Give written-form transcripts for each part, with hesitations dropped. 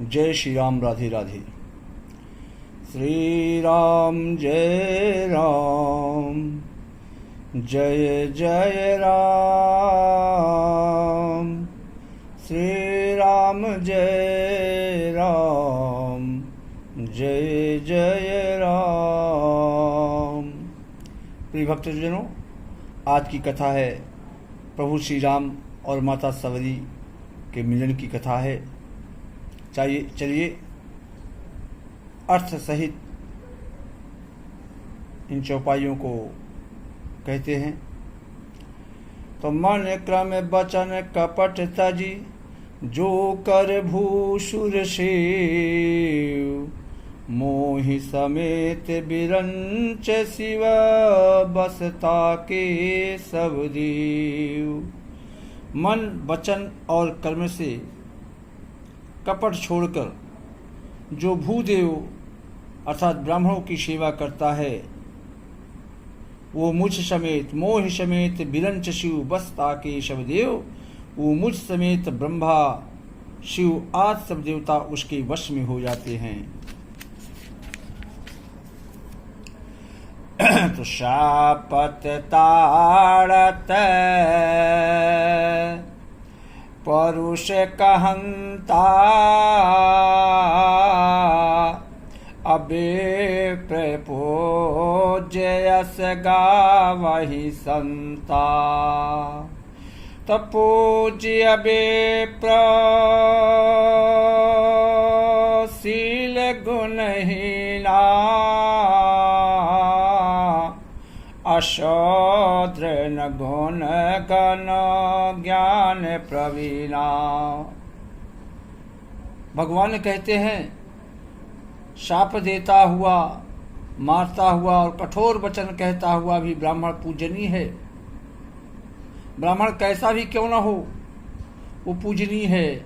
जय श्री राम। राधे राधे। श्री राम जय राम, जय जय राम। श्री राम जय राम, जय जय राम। प्रिय भक्तजनों, आज की कथा है प्रभु श्री राम और माता सवरी के मिलन की कथा है। चलिए अर्थ सहित इन चौपाइयों को कहते हैं। तो मन क्रम बचन कपट तजी, जो कर भूषुर शिव। मोहि समेत बिरंच शिव, बसता के सब देव। मन वचन और कर्म से कपट छोड़कर जो भूदेव अर्थात ब्राह्मणों की सेवा करता है, वो मुझ समेत मोह समेत बिरंच शिव, बसता के सब देव। वो मुझ समेत ब्रह्मा शिव आदि सब देवता उसके वश में हो जाते हैं। तो शापत ताड़त परुष कहंता, अबे प्रपोजयस गावहि संता। तपोज्य अबे प्रशील गुणहीना, अशोद्र न गुण गण ज्ञान प्रवीणा। भगवान कहते हैं, शाप देता हुआ, मारता हुआ और कठोर वचन कहता हुआ भी ब्राह्मण पूजनीय है। ब्राह्मण कैसा भी क्यों न हो, वो पूजनीय है।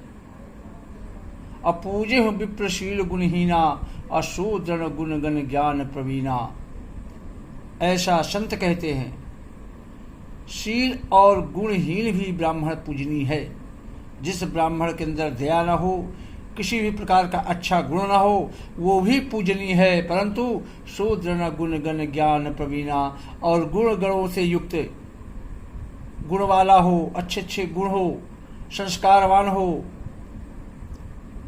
अपूजे विप्रशील गुणहीना, अशूद्र गुण गण ज्ञान प्रवीणा। ऐसा संत कहते हैं। शील और गुणहीन भी ब्राह्मण पूजनीय है। जिस ब्राह्मण के अंदर दया न हो, किसी भी प्रकार का अच्छा गुण न हो, वो भी पूजनीय है। परंतु शूद्र न गुण गण ज्ञान प्रवीणा, और गुण गणों से युक्त गुण वाला हो, अच्छे अच्छे गुण हो, संस्कारवान हो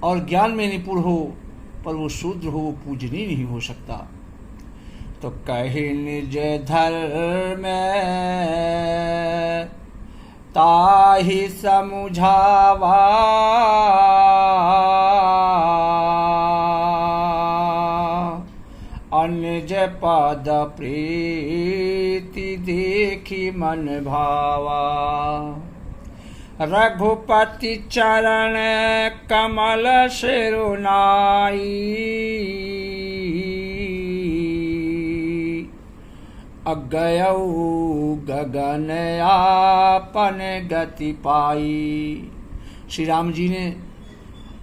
और ज्ञान में निपुण हो, पर वो शूद्र हो, वो पूजनीय नहीं हो सकता। तो कहि निज धर्म ताहि समुझावा, अनिज पद प्रीति देखी मन भावा। रघुपति चरण कमल शिरोनाई, अगयऊ गगन आपन गति पाई। श्री राम जी ने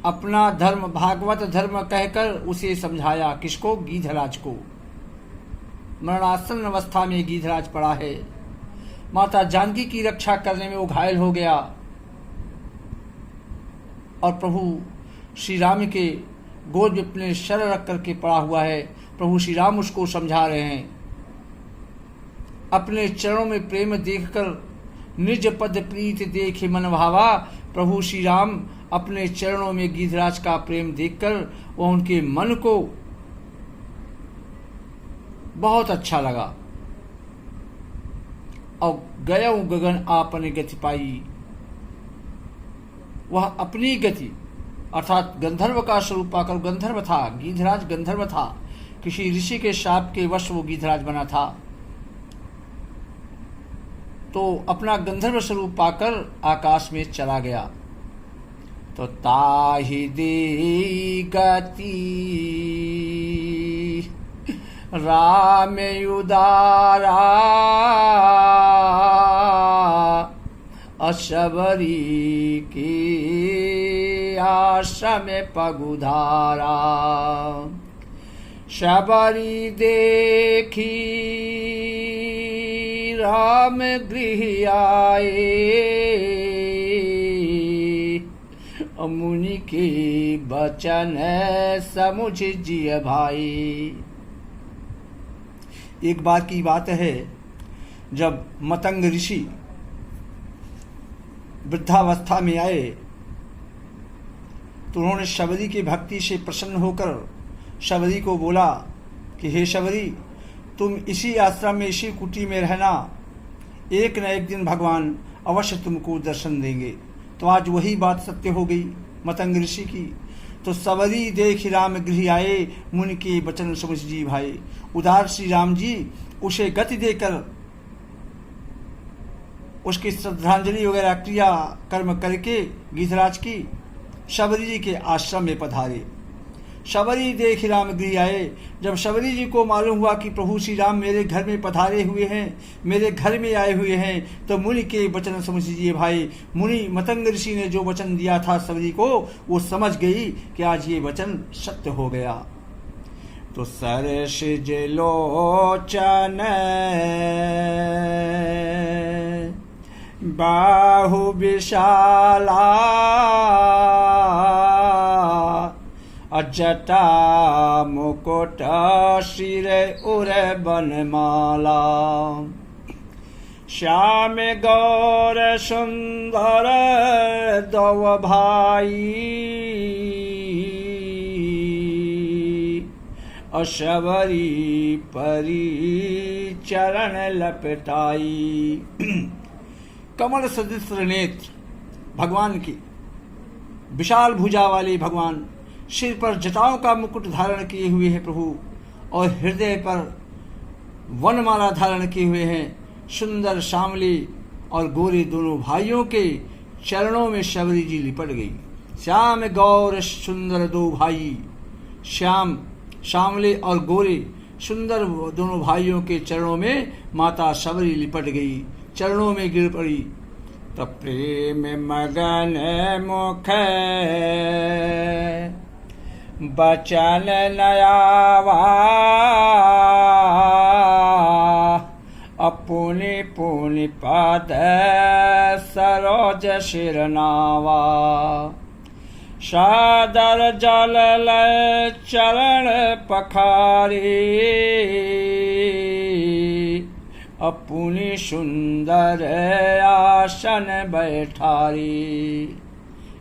अपना धर्म भागवत धर्म कहकर उसे समझाया। किसको? गीधराज को। मरणासन अवस्था में गीधराज पड़ा है। माता जानकी की रक्षा करने में वो घायल हो गया और प्रभु श्री राम के गोद में अपने शर रख करके पड़ा हुआ है। प्रभु श्री राम उसको समझा रहे हैं। अपने चरणों में प्रेम देखकर निज पद प्रीत देखे मन भावा। प्रभु श्री राम अपने चरणों में गीधराज का प्रेम देखकर वह उनके मन को बहुत अच्छा लगा। और गयऊ गगन आपने गति पाई। वह अपनी गति अर्थात गंधर्व का स्वरूप पाकर, गंधर्व था, गीधराज गंधर्व था। किसी ऋषि के शाप के वश वो गीधराज बना था। तो अपना गंधर्व स्वरूप पाकर आकाश में चला गया। तो ताहि दे गति राम उदारा, अशबरी के आश्रम पगुधारा। शबरी देखी राम गृह आए, मुनि के बचन समुझ जिय भाई। एक बार की बात है, जब मतंग ऋषि वृद्धावस्था में आए तो उन्होंने शबरी की भक्ति से प्रसन्न होकर शबरी को बोला कि हे शबरी, तुम इसी आश्रम में, इसी कुटी में रहना, एक न एक दिन भगवान अवश्य तुमको दर्शन देंगे। तो आज वही बात सत्य हो गई मतंग ऋषि की। तो शबरी देख राम गृह आए, मुनि के वचन समझ जी भाई। उदार श्री राम जी उसे गति देकर उसकी श्रद्धांजलि वगैरह क्रिया कर्म करके गीधराज की शबरी जी के आश्रम में पधारे। शबरी देख राम गृह आए। जब शबरी जी को मालूम हुआ कि प्रभु श्री राम मेरे घर में पधारे हुए हैं, मेरे घर में आए हुए हैं, तो मुनि के वचन समझ लीजिए भाई। मुनि मतंग ऋषि ने जो वचन दिया था शबरी को, वो समझ गई कि आज ये वचन सत्य हो गया। तो सरसिज लोचन बाहु विशाला, जटा मुकुट शिर उर बनमाला, श्याम गौर सुंदर दव भाई, अशबरी परी चरण लपटाई। कमल सदृश नेत्र भगवान की, विशाल भुजा वाले भगवान, सिर पर जटाओं का मुकुट धारण किए हुए हैं प्रभु, और हृदय पर वनमाला धारण किए हुए हैं। सुंदर श्यामली और गोरे दोनों भाइयों के चरणों में शबरी जी लिपट गई। श्याम गौर सुंदर दो भाई, श्याम श्यामले और गोरे सुंदर दोनों भाइयों के चरणों में माता शबरी लिपट गई, चरणों में गिर पड़ी। तब प्रेम मगन मुख बचन नयावा, अपुनि पुनि पद सरोज शिरनावा, सादर जल लय चरण पखारी, अपुनि सुंदर आसन बैठारी।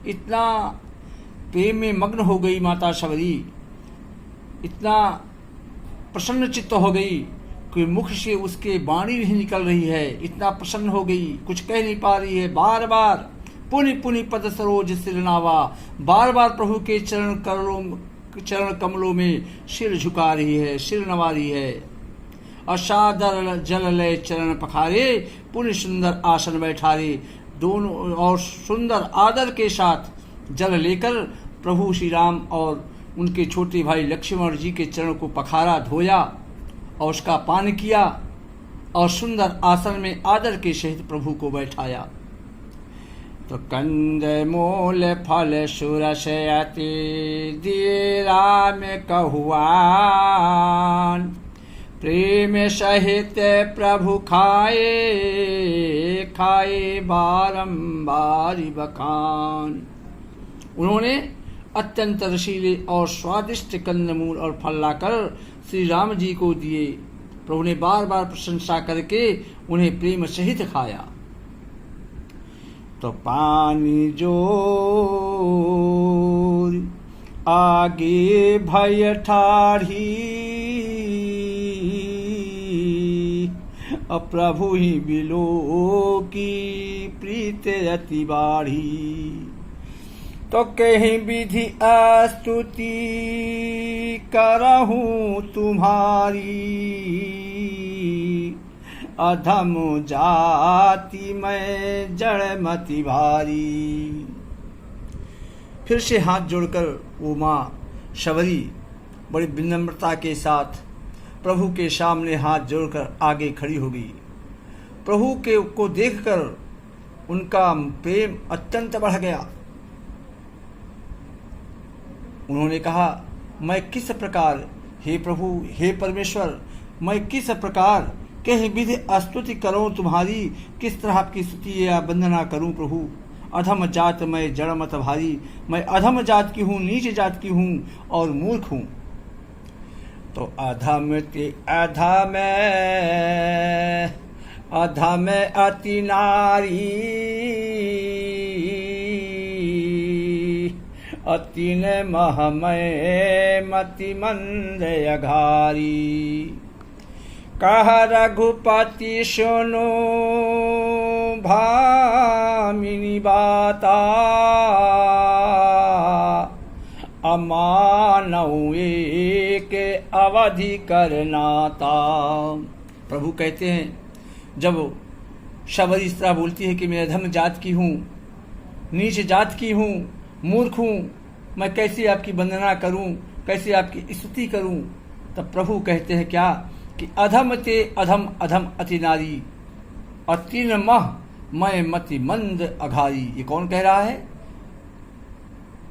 इतना प्रेम में मग्न हो गई माता शबरी, इतना प्रसन्न चित्त हो गई कि मुख से उसके वाणी नहीं निकल रही है। इतना प्रसन्न हो गई, कुछ कह नहीं पा रही है। बार बार पुनि पुनि पद सरोज सिरनावा, बार बार प्रभु के चरण कमलों में सिर झुका रही है, सिर नवा रही है। असादर जल लय चरण पखारे, पुण्य सुंदर आसन बैठारे। दोनों और सुंदर आदर के साथ जल लेकर प्रभु श्री राम और उनके छोटे भाई लक्ष्मण जी के चरणों को पखारा, धोया और उसका पान किया, और सुंदर आसन में आदर के सहित प्रभु को बैठाया। तो कंद मूल फल सुरस अति दिए राम कहुआन, प्रेम सहित प्रभु खाए खाए बारंबार बखान। उन्होंने अत्यंत रसीले और स्वादिष्ट कंदमूल और फल लाकर श्री राम जी को दिए। प्रभु ने बार बार प्रशंसा करके उन्हें प्रेम सहित खाया। तो पानी जोर आगे भय ठाढ़ी, प्रभु ही बिलो की प्रीत अति बाढ़ी। तो कहीं विधि स्तुति करहूँ तुम्हारी, अधम जाति में जड़ मति भारी। फिर से हाथ जोड़कर वो माँ शबरी बड़ी विनम्रता के साथ प्रभु के सामने हाथ जोड़कर आगे खड़ी हो गई। प्रभु के को देखकर उनका प्रेम अत्यंत बढ़ गया। उन्होंने कहा, मैं किस प्रकार, हे प्रभु, हे परमेश्वर, मैं किस प्रकार कहीं विधि स्तुति करूं तुम्हारी, किस तरह आपकी स्तुति या वंदना करूं प्रभु। अधम जात मैं जड़ मत भारी, मैं अधम जात की हूँ, नीच जात की हूँ और मूर्ख हूँ। तो अधम ते अधम अधम अति नारी, अति न महमय मति मंद अघारी। कह रघुपति सुनो भामिनी बाता, अमानव एक अवधि करनाता। प्रभु कहते हैं, जब शबरी इस तरह बोलती है कि मैं अधम जात की हूँ, नीच जात की हूँ, मूर्ख हूँ, मैं कैसे आपकी वंदना करूँ, कैसे आपकी स्तुति करूँ, तब प्रभु कहते हैं क्या कि अधम ते अधम अधम अति नारी, अति न मह मैं मति मंद अघारी। ये कौन कह रहा है?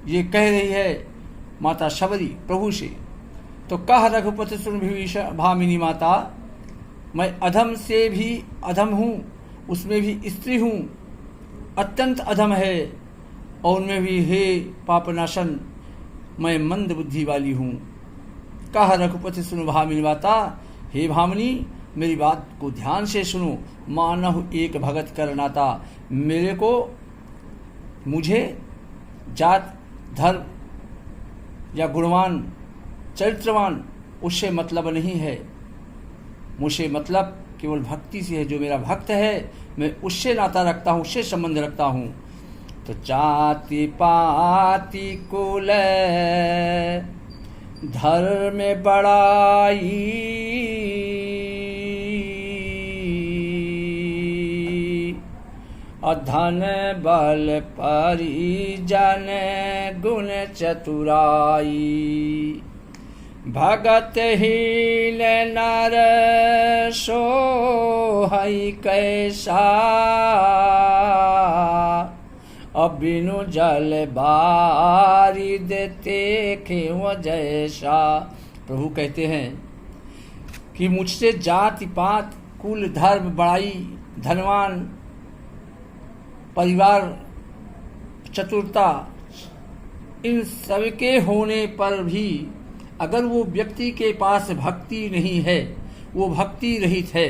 ये कह रही है माता शबरी प्रभु से। तो कह रघुपति सुन विभीषण भामिनी माता, मैं अधम से भी अधम हूँ, उसमें भी स्त्री हूँ, अत्यंत अधम है, और उनमें भी हे पापनाशन मैं मंद बुद्धि वाली हूँ। कह रघुपति सुन भामिनी माता, हे भामिनी मेरी बात को ध्यान से सुनो। मानव एक भगत करनाता, मेरे को मुझे जात धर्म या गुणवान चरित्रवान उससे मतलब नहीं है, मुझे मतलब केवल भक्ति से है। जो मेरा भक्त है मैं उससे नाता रखता हूँ, उससे संबंध रखता हूँ। तो जाति पाति कुल धर्म बड़ाई, अधन बल परिजन गुण चतुराई। भगत हीन नर सोहई कैसा, अबिनु जल बारिद देखे वो जैसा। प्रभु कहते हैं कि मुझसे जाति पात कुल धर्म बड़ाई, धनवान परिवार, चतुरता, इन सबके होने पर भी अगर वो व्यक्ति के पास भक्ति नहीं है, वो भक्ति रहित है,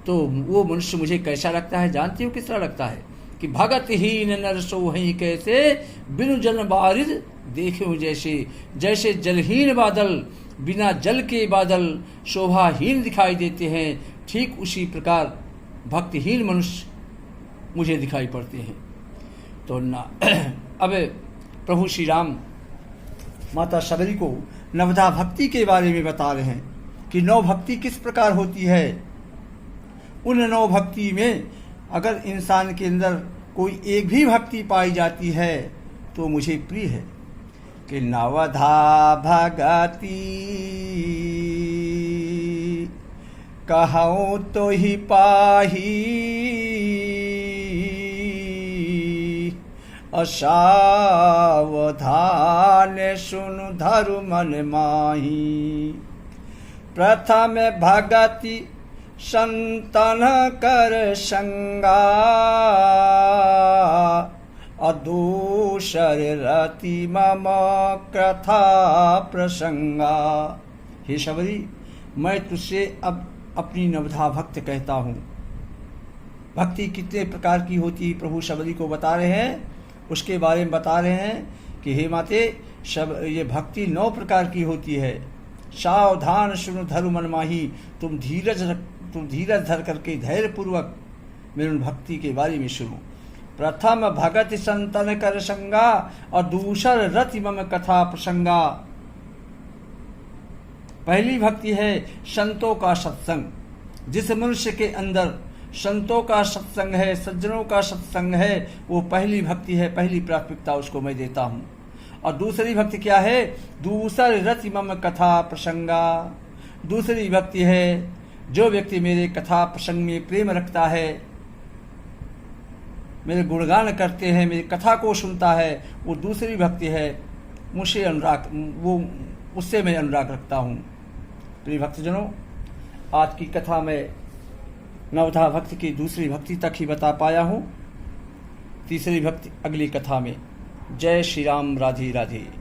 तो वो मनुष्य मुझे कैसा लगता है? जानती हो किस तरह लगता है? कि भगत हीन नर सोहई कैसे, बिनु जल बारिद देखे जैसे। जैसे जलहीन बादल बिना जल के बादल शोभाहीन दिखाई देते हैं, ठीक उसी प्रकार भक्तिहीन मनुष्य मुझे दिखाई पड़ते हैं। तो ना अब प्रभु श्री राम माता शबरी को नवधा भक्ति के बारे में बता रहे हैं कि नव भक्ति किस प्रकार होती है। उन नव भक्ति में अगर इंसान के अंदर कोई एक भी भक्ति पाई जाती है तो मुझे प्रिय है। कि नवधा भगति कहूँ तो ही पाही, असावधान सुनु धरु मन माही। प्रथम भगति संतन कर संगा, अदूसर रति मम कथा प्रसंगा। हे शबरी, मैं तुझसे अब अपनी नवधा भक्त कहता हूँ। भक्ति कितने प्रकार की होती है प्रभु शबरी को बता रहे हैं, उसके बारे में बता रहे हैं कि हे माते, ये भक्ति 9 प्रकार की होती है। सावधान सुनो धरु मन माही, तुम धीरज धर करके धैर्य पूर्वक मेरी भक्ति के बारे में सुनो। प्रथम भगत संतन कर संगा, और दूसर रति मम कथा प्रसंगा। पहली भक्ति है संतों का सत्संग। जिस मनुष्य के अंदर संतों का सत्संग है, सज्जनों का सत्संग है, वो पहली भक्ति है, पहली प्राथमिकता उसको मैं देता हूँ। और दूसरी भक्ति क्या है? दूसर रति मम कथा प्रसंगा। दूसरी भक्ति है जो व्यक्ति मेरे कथा प्रसंग में प्रेम रखता है, मेरे गुणगान करते हैं, मेरी कथा को सुनता है, वो दूसरी भक्ति है। मुझसे अनुराग, वो उससे मैं अनुराग रखता हूँ। प्रिय भक्तजनों, आज की कथा में नवधा भक्ति की दूसरी भक्ति तक ही बता पाया हूँ। तीसरी भक्ति अगली कथा में। जय श्री राम, राधे राधे।